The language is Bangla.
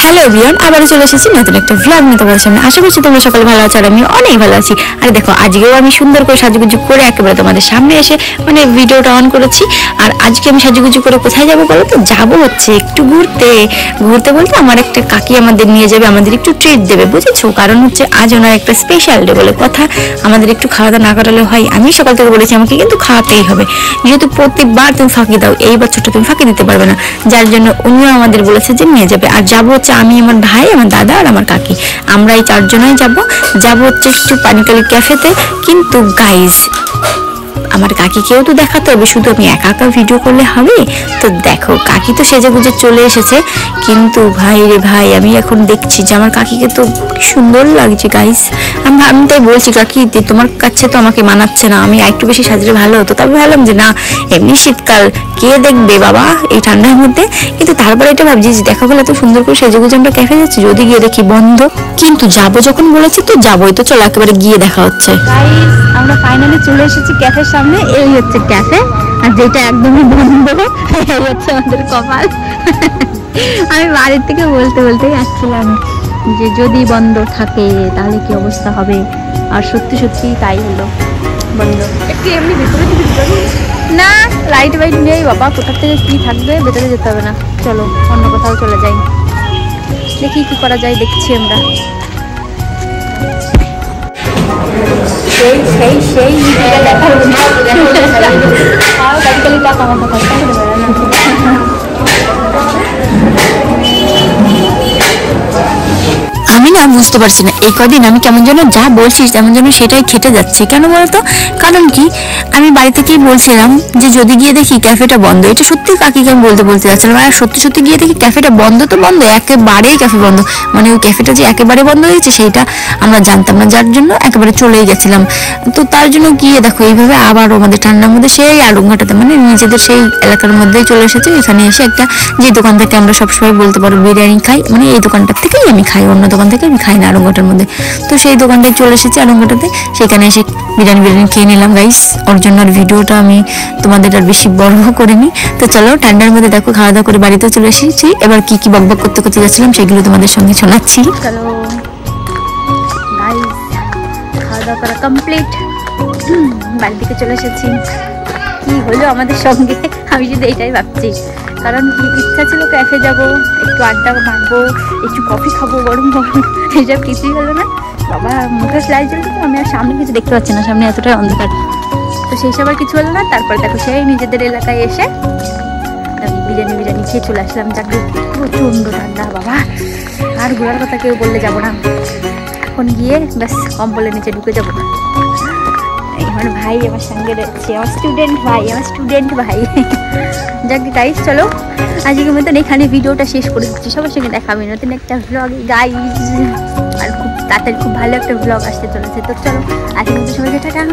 হ্যালো এভরিওয়ান, আবারও চলে এসেছি নতুন একটা ভ্লগ নিয়ে তোমাদের সামনে। আশা করছি তোমরা সকালে ভালো আছো আর আমি অনেক ভালো আছি। আর দেখো আজকেও আমি সুন্দর করে সাজুগুজু করে একেবারে তোমাদের সামনে এসে ভিডিওটা অন করেছি। আর আজকে আমি সাজুগুজু করে কোথায় যাবো বলো তো? যাবো হচ্ছে একটু ঘুরতে। ঘুরতে বলতে আমার একটা কাকি আমাদের নিয়ে যাবে, আমাদের একটু ট্রিট দেবে, বুঝেছো? কারণ হচ্ছে আজ ওনার একটা স্পেশাল ডে বলে কথা, আমাদের একটু খাওয়া দাওয়া না করালে হয়। আমি সকাল থেকে বলেছি আমাকে কিন্তু খাওয়াতেই হবে, যেহেতু প্রত্যেকবার তুমি ফাঁকি দাও, এই বছরটা তুমি ফাঁকি দিতে পারবে না, যার জন্য উনিও আমাদের বলেছে যে নিয়ে যাবে। আর যাবো হচ্ছে আমি, আমার ভাই, আমার দাদা আর আমার কাকি, আমরা এই চারজনই যাবো হচ্ছে একটু পানিকালি ক্যাফেতে। কিন্তু গাইজ আমার কাকিকেও তো দেখাতে হবে, শুধু আমি একা একা ভিডিও করলে হবে? তো দেখো কাকি তো সেজে গুজে চলে এসেছে, কিন্তু ভাই রে ভাই, আমি এখন দেখছি যে আমার কাকিকে তো সুন্দর লাগছে গাইজ। আমি তাই বলছি কাকি তোমার কাছে তো আমাকে মানাচ্ছে না, আমি একটু বেশি সাজলে ভালো হতো। তবে ভাবলাম যে না, এমনি শীতকাল, কে দেখবে বাবা এই ঠান্ডার মধ্যে। কিন্তু তারপরে এটা ভাবছি যে দেখা গেলে এত সুন্দর করে সেজে গুজে আমরা ক্যাফে যাচ্ছি, যদি গিয়ে দেখি বন্ধ। কিন্তু যাবো যখন বলেছি তো যাবোই, তো চলো একেবারে গিয়ে দেখা হচ্ছে। গাইজ আমরা ফাইনালি চলে এসেছি ক্যাফের সামনে। এই হচ্ছে ক্যাফে, আর যেটা একদমই বন্ধ এই হচ্ছে আমাদের কপাল। আমি বাড়ির থেকে বলতেই আসছিলাম যে যদি বন্ধ থাকে তাহলে কি অবস্থা হবে, আর সত্যি সত্যি তাই হলো, বন্ধ। একটু এমনি ভেতরে না, লাইট বাইট নেই বাবা, কোথা থেকে কি থাকবে, ভেতরে যেতে হবে না, চলো অন্য কোথাও চলে যাই, দেখি কি করা যায়, দেখছি আমরা। সেই আমি না বুঝতে পারছি না এই কদিন আমি কেমন যেন যা বলছিস তেমন যেন সেটাই খেটে যাচ্ছে। কেন বলতো? কারণ কি, আমি বাড়ি থেকেই বলছিলাম যে যদি গিয়ে দেখি ক্যাফেটা বন্ধ, এটা সত্যি কাকিকে আমি বলতে যাচ্ছিলাম, আর সত্যি গিয়ে দেখি ক্যাফেটা বন্ধ তো বন্ধ, একেবারেই ক্যাফে বন্ধ, ওই ক্যাফেটা যে একেবারে বন্ধ হয়েছে সেইটা আমরা জানতাম না, যার জন্য একেবারে চলেই গেছিলাম। তো তার জন্য গিয়ে দেখো এইভাবে আবার আমাদের ঠান্ডার মধ্যে সেই আলুঘাটাতে নিজেদের সেই এলাকার মধ্যেই চলে এসেছে। এখানে এসে একটা, যে দোকান থেকে আমরা সবসময় বলতে পারো বিরিয়ানি খাই, এই দোকানটার থেকেই আমি খাই, অন্য দোকান থেকে আমি খাই না আলুঘাটার মধ্যে। তো সেই দোকানটায় চলে এসেছি আলুঘাটাতে, সেখানে এসে বিরিয়ানি খেয়ে নিলাম গাইস। ওর জন্য আর ভিডিওটা আমি তোমাদের আর বেশি বড় করিনি। তো চলো ঠান্ডার মধ্যে দেখো খাওয়া দাওয়া করে বাড়িতে চলে এসেছি। এবার কি বকবক করতে যাচ্ছিলাম সেগুলো তোমাদের সঙ্গে শোনাচ্ছি। চলো গাইস, খাওয়া দাওয়া করা কমপ্লিট, বাড়ি থেকে চলে এসেছি। কি হলো আমাদের সঙ্গে আমি শুধু এইটাই ভাবছি, কারণ কি ইচ্ছা ছিল ক্যাফে যাবো, একটু আড্ডা মারবো, একটু কফি খাবো গরম এইসব কিছুই হলো না বাবা। মুখে স্লাইড চলছে তো, আমি আর সামনে কিছু দেখতে পাচ্ছি না, সামনে এতটাই অন্ধকার, তো সেই সব আর কিছু হলো না। তারপর দেখো সেই নিজেদের এলাকায় এসে বিরিয়ানি খেয়ে চলে আসলাম। যাকে প্রচণ্ড ঠান্ডা বাবা, আর ঘোরার কথা কেউ বললে যাবো না, এখন গিয়ে ব্যাস কম্বলের নিচে ঢুকে যাবো। আমার ভাই আমার সঙ্গে রয়েছে, আমার স্টুডেন্ট ভাই। যাক গাইস, চলো আজকের মতন এখানে ভিডিওটা শেষ করে দিচ্ছি। সবার সঙ্গে দেখা হবে নতুন একটা ভ্লগে গাইস, আর খুব তাড়াতাড়ি খুব ভালো একটা ভ্লগ আসতে চলেছে। তো চলো আজকের মতো সবাইকে টাটা।